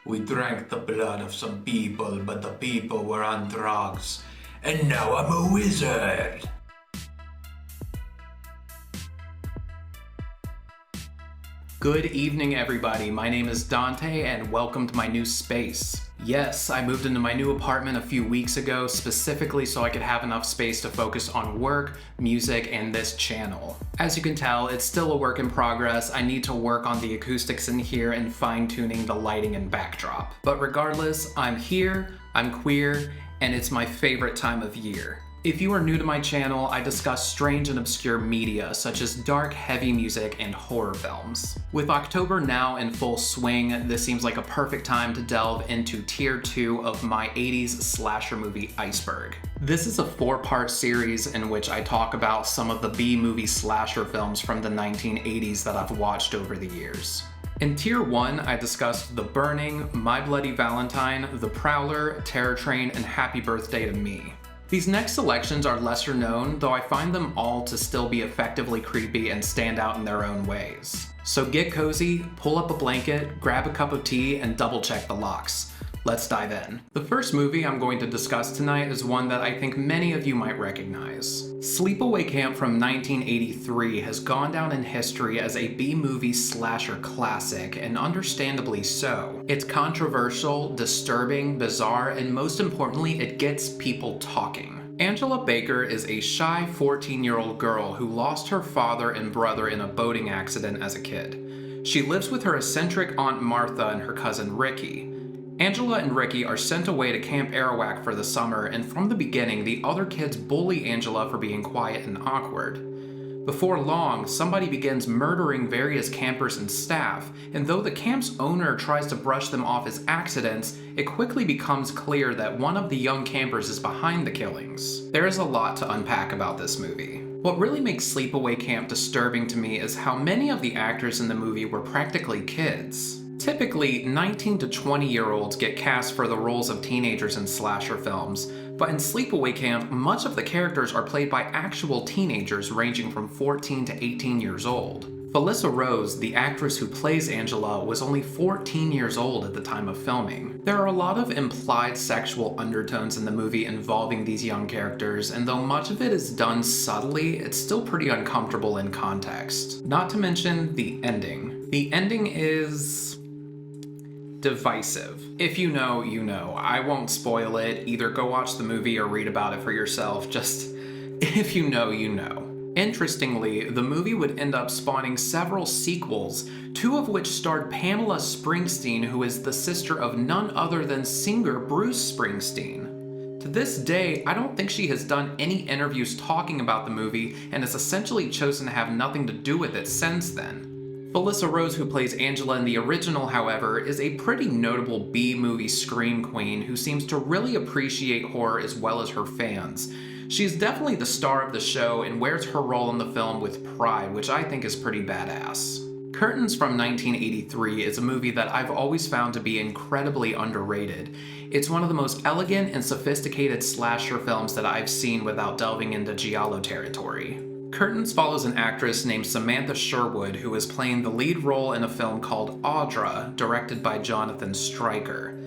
We drank the blood of some people, but the people were on drugs. And now I'm a wizard! Good evening, everybody. My name is Dante, and welcome to my new space. Yes, I moved into my new apartment a few weeks ago, specifically so I could have enough space to focus on work, music, and this channel. As you can tell, it's still a work in progress. I need to work on the acoustics in here and fine-tuning the lighting and backdrop. But regardless, I'm here, I'm queer, and it's my favorite time of year. If you are new to my channel, I discuss strange and obscure media, such as dark, heavy music and horror films. With October now in full swing, this seems like a perfect time to delve into Tier 2 of my 80s slasher movie, ICEBERG. This is a 4-part series in which I talk about some of the B-movie slasher films from the 1980s that I've watched over the years. In Tier 1, I discussed The Burning, My Bloody Valentine, The Prowler, Terror Train, and Happy Birthday to Me. These next selections are lesser known, though I find them all to still be effectively creepy and stand out in their own ways. So get cozy, pull up a blanket, grab a cup of tea, and double check the locks. Let's dive in. The first movie I'm going to discuss tonight is one that I think many of you might recognize. Sleepaway Camp from 1983 has gone down in history as a B-movie slasher classic, and understandably so. It's controversial, disturbing, bizarre, and most importantly, it gets people talking. Angela Baker is a shy 14-year-old girl who lost her father and brother in a boating accident as a kid. She lives with her eccentric Aunt Martha and her cousin Ricky. Angela and Ricky are sent away to Camp Arawak for the summer, and from the beginning, the other kids bully Angela for being quiet and awkward. Before long, somebody begins murdering various campers and staff, and though the camp's owner tries to brush them off as accidents, it quickly becomes clear that one of the young campers is behind the killings. There is a lot to unpack about this movie. What really makes Sleepaway Camp disturbing to me is how many of the actors in the movie were practically kids. Typically, 19 to 20-year-olds get cast for the roles of teenagers in slasher films, but in Sleepaway Camp, much of the characters are played by actual teenagers ranging from 14 to 18 years old. Felissa Rose, the actress who plays Angela, was only 14 years old at the time of filming. There are a lot of implied sexual undertones in the movie involving these young characters, and though much of it is done subtly, it's still pretty uncomfortable in context. Not to mention the ending. The ending is divisive. If you know, you know. I won't spoil it. Either go watch the movie or read about it for yourself. Just, if you know, you know. Interestingly, the movie would end up spawning several sequels, 2 of which starred Pamela Springsteen, who is the sister of none other than singer Bruce Springsteen. To this day, I don't think she has done any interviews talking about the movie and has essentially chosen to have nothing to do with it since then. Felissa Rose, who plays Angela in the original, however, is a pretty notable B-movie scream queen who seems to really appreciate horror as well as her fans. She's definitely the star of the show and wears her role in the film with pride, which I think is pretty badass. Curtains from 1983 is a movie that I've always found to be incredibly underrated. It's one of the most elegant and sophisticated slasher films that I've seen without delving into giallo territory. Curtains follows an actress named Samantha Sherwood who is playing the lead role in a film called Audra, directed by Jonathan Stryker.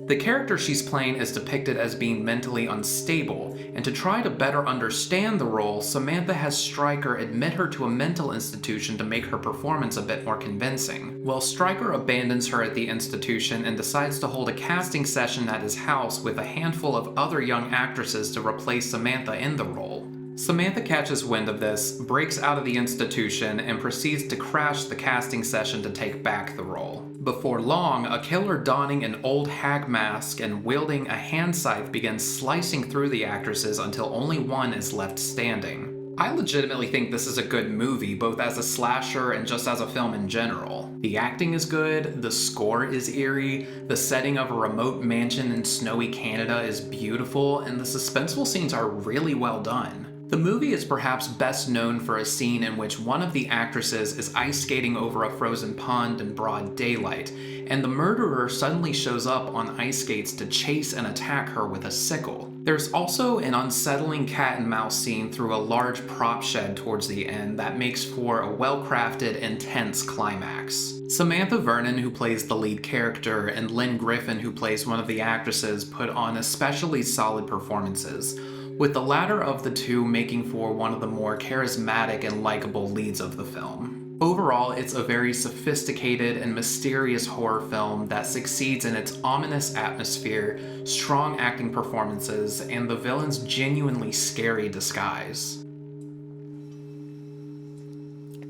The character she's playing is depicted as being mentally unstable, and to try to better understand the role, Samantha has Stryker admit her to a mental institution to make her performance a bit more convincing. Well, Stryker abandons her at the institution and decides to hold a casting session at his house with a handful of other young actresses to replace Samantha in the role. Samantha catches wind of this, breaks out of the institution, and proceeds to crash the casting session to take back the role. Before long, a killer donning an old hag mask and wielding a hand scythe begins slicing through the actresses until only one is left standing. I legitimately think this is a good movie, both as a slasher and just as a film in general. The acting is good, the score is eerie, the setting of a remote mansion in snowy Canada is beautiful, and the suspenseful scenes are really well done. The movie is perhaps best known for a scene in which one of the actresses is ice skating over a frozen pond in broad daylight, and the murderer suddenly shows up on ice skates to chase and attack her with a sickle. There's also an unsettling cat and mouse scene through a large prop shed towards the end that makes for a well-crafted, intense climax. Samantha Vernon, who plays the lead character, and Lynn Griffin, who plays one of the actresses, put on especially solid performances, with the latter of the two making for one of the more charismatic and likable leads of the film. Overall, it's a very sophisticated and mysterious horror film that succeeds in its ominous atmosphere, strong acting performances, and the villain's genuinely scary disguise.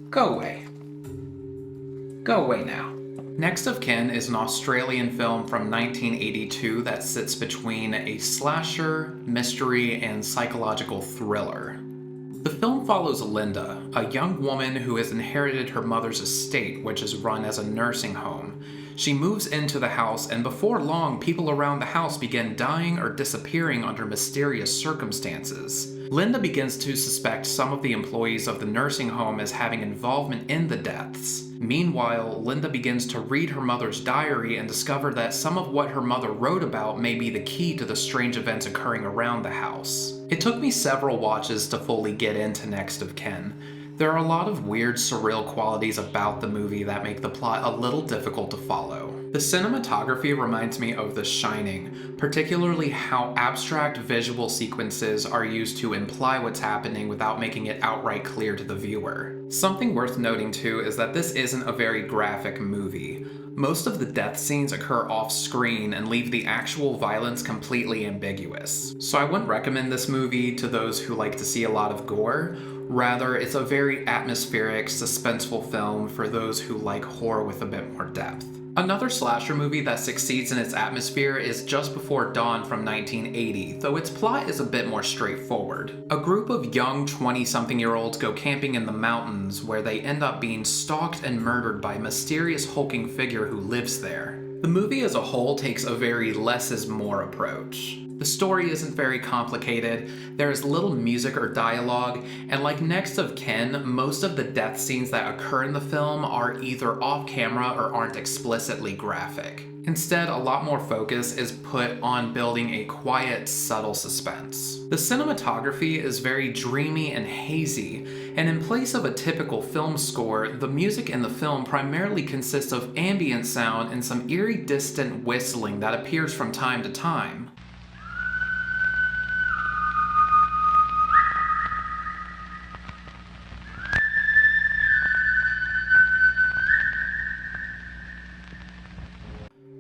Go away. Go away now. Next of Kin is an Australian film from 1982 that sits between a slasher, mystery, and psychological thriller. The film follows Linda, a young woman who has inherited her mother's estate, which is run as a nursing home. She moves into the house, and before long, people around the house begin dying or disappearing under mysterious circumstances. Linda begins to suspect some of the employees of the nursing home as having involvement in the deaths. Meanwhile, Linda begins to read her mother's diary and discover that some of what her mother wrote about may be the key to the strange events occurring around the house. It took me several watches to fully get into Next of Kin. There are a lot of weird, surreal qualities about the movie that make the plot a little difficult to follow. The cinematography reminds me of The Shining, particularly how abstract visual sequences are used to imply what's happening without making it outright clear to the viewer. Something worth noting too is that this isn't a very graphic movie. Most of the death scenes occur off-screen and leave the actual violence completely ambiguous. So I wouldn't recommend this movie to those who like to see a lot of gore. Rather, it's a very atmospheric, suspenseful film for those who like horror with a bit more depth. Another slasher movie that succeeds in its atmosphere is Just Before Dawn from 1980, though its plot is a bit more straightforward. A group of young 20-something-year-olds go camping in the mountains where they end up being stalked and murdered by a mysterious hulking figure who lives there. The movie as a whole takes a very less is more approach. The story isn't very complicated, there is little music or dialogue, and like Next of Kin, most of the death scenes that occur in the film are either off-camera or aren't explicitly graphic. Instead, a lot more focus is put on building a quiet, subtle suspense. The cinematography is very dreamy and hazy, and in place of a typical film score, the music in the film primarily consists of ambient sound and some eerie distant whistling that appears from time to time.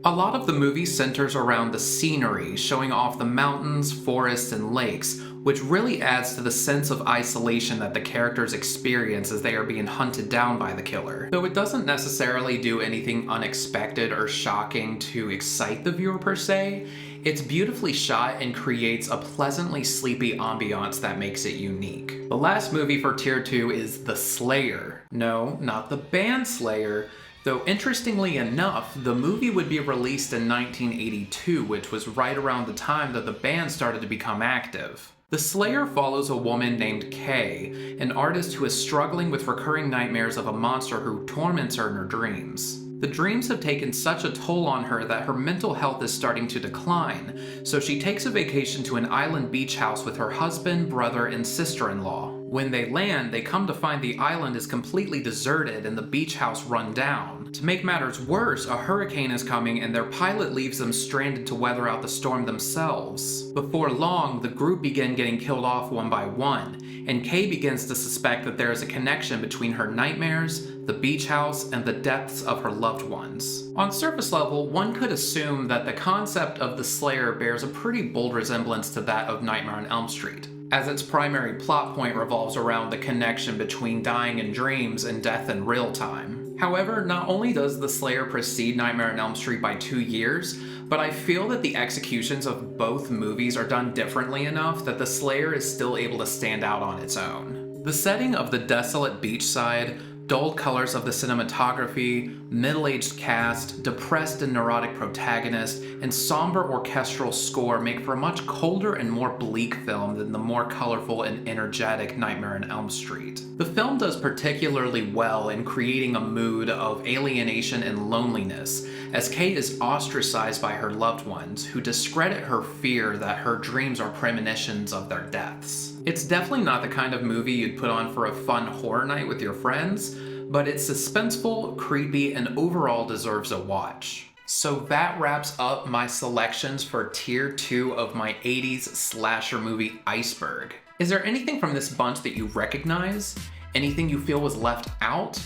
A lot of the movie centers around the scenery, showing off the mountains, forests, and lakes, which really adds to the sense of isolation that the characters experience as they are being hunted down by the killer. Though it doesn't necessarily do anything unexpected or shocking to excite the viewer per se, it's beautifully shot and creates a pleasantly sleepy ambiance that makes it unique. The last movie for Tier 2 is The Slayer. No, not the band Slayer. Though interestingly enough, the movie would be released in 1982, which was right around the time that the band started to become active. The Slayer follows a woman named Kay, an artist who is struggling with recurring nightmares of a monster who torments her in her dreams. The dreams have taken such a toll on her that her mental health is starting to decline, so she takes a vacation to an island beach house with her husband, brother, and sister-in-law. When they land, they come to find the island is completely deserted and the beach house run down. To make matters worse, a hurricane is coming and their pilot leaves them stranded to weather out the storm themselves. Before long, the group begin getting killed off one by one, and Kay begins to suspect that there is a connection between her nightmares, the beach house, and the deaths of her loved ones. On surface level, one could assume that the concept of the Slayer bears a pretty bold resemblance to that of Nightmare on Elm Street, as its primary plot point revolves around the connection between dying in dreams and death in real time. However, not only does The Slayer precede Nightmare on Elm Street by 2 years, but I feel that the executions of both movies are done differently enough that The Slayer is still able to stand out on its own. The setting of the desolate beachside, Dulled colors of the cinematography, middle-aged cast, depressed and neurotic protagonist, and somber orchestral score make for a much colder and more bleak film than the more colorful and energetic Nightmare on Elm Street. The film does particularly well in creating a mood of alienation and loneliness, as Kate is ostracized by her loved ones, who discredit her fear that her dreams are premonitions of their deaths. It's definitely not the kind of movie you'd put on for a fun horror night with your friends, but it's suspenseful, creepy, and overall deserves a watch. So that wraps up my selections for Tier 2 of my 80s slasher movie Iceberg. Is there anything from this bunch that you recognize? Anything you feel was left out?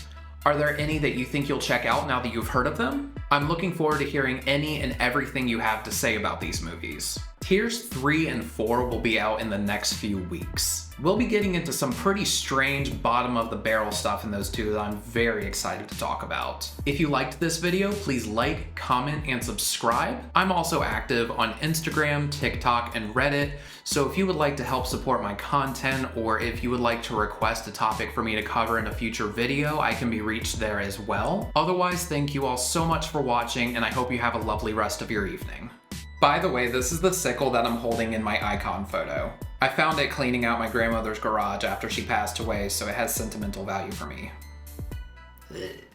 Are there any that you think you'll check out now that you've heard of them? I'm looking forward to hearing any and everything you have to say about these movies. Tiers 3 and 4 will be out in the next few weeks. We'll be getting into some pretty strange bottom of the barrel stuff in those two that I'm very excited to talk about. If you liked this video, please like, comment, and subscribe. I'm also active on Instagram, TikTok, and Reddit, so if you would like to help support my content, or if you would like to request a topic for me to cover in a future video, I can be reached there as well. Otherwise, thank you all so much for watching, and I hope you have a lovely rest of your evening. By the way, this is the sickle that I'm holding in my icon photo. I found it cleaning out my grandmother's garage after she passed away, so it has sentimental value for me. Ugh.